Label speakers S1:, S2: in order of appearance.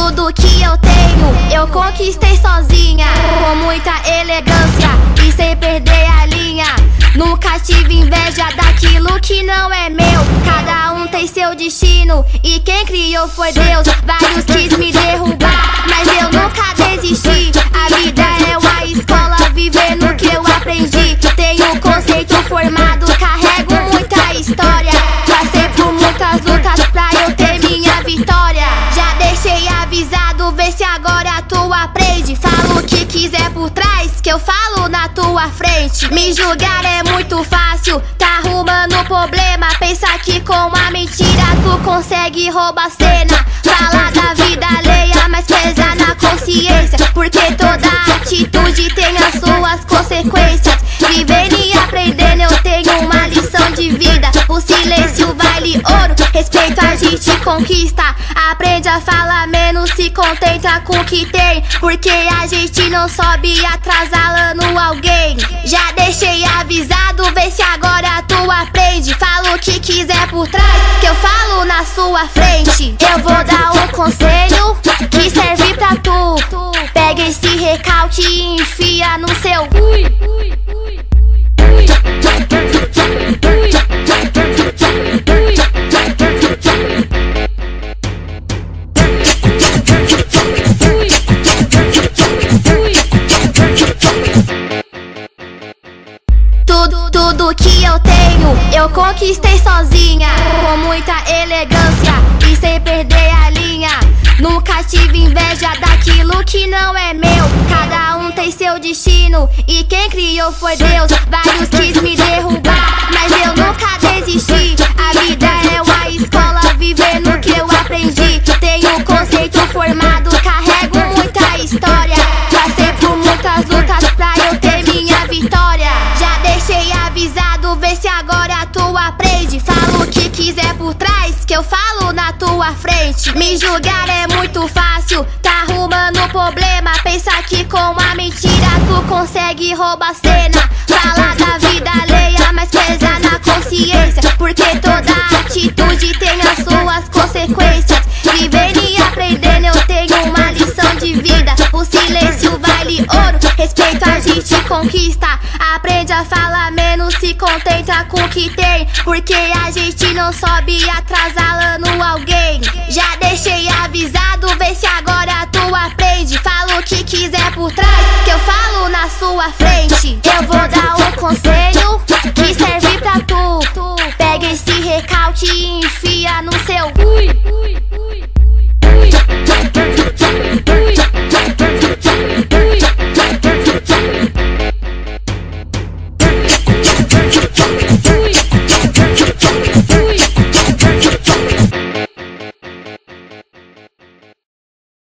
S1: Tudo que eu tenho, eu conquistei sozinha, com muita elegância e sem perder a linha. Nunca tive inveja daquilo que não é meu. Cada um tem seu destino e quem criou foi Deus. Vários quis me derrubar, mas eu nunca desisti. A vida é uma escola, vivendo o que eu aprendi. Tenho conceito formado, carrego muita história. Passei por muitas lutas pra eu ter minha vitória. Já deixei avisado, vê se agora tu aprende. Fala o que quiser por trás, que eu falo na tua frente. Me julgar é muito fácil, tá arrumando problema. Pensa que com a mentira tu consegue roubar cena. Fala da vida alheia, mas pesa na consciência, porque toda atitude tem as suas consequências. Vivendo e aprendendo eu tenho uma lição de vida. O silêncio vale ouro, respeito a gente conquista. Aprende a falar menos, se contenta com o que tem, porque a gente não sobe atrasando alguém. Já deixei avisado, vê se agora tu aprende. Fala o que quiser por trás, que eu falo na sua frente. Eu vou dar um conselho que serve pra tu. Pega esse recalque e enfia no seu Tudo que eu tenho, eu conquistei sozinha, com muita elegância e sem perder a linha. Nunca tive inveja daquilo que não é meu. Cada um tem seu destino e quem criou foi Deus. Vários quis me derrubar, mas eu nunca desisti. A vida é uma escola, vivendo o que eu aprendi. Tenho conceito formado, carrego muita história. Passei por muitas lutas pra eu ter minha vitória. Já deixei avisado, vê se agora tu aprende. Fala o que quiser por trás, que eu falo na tua frente. Me julgar é muito fácil, tá arrumando problema. Pensa que com a mentira tu consegue roubar cena. Fala da vida alheia, mas pesa na consciência, porque toda atitude tem as suas consequências. Vivendo e aprendendo eu tenho uma lição de vida. O silêncio vale ouro, respeito a gente conquista. Aprende a falar menos, se contenta com o que tem, porque a gente não sobe atrasando alguém. Já deixei avisado, vê se agora tu aprende. Fala o que quiser por trás, que eu falo na sua frente. Eu vou dar um conselho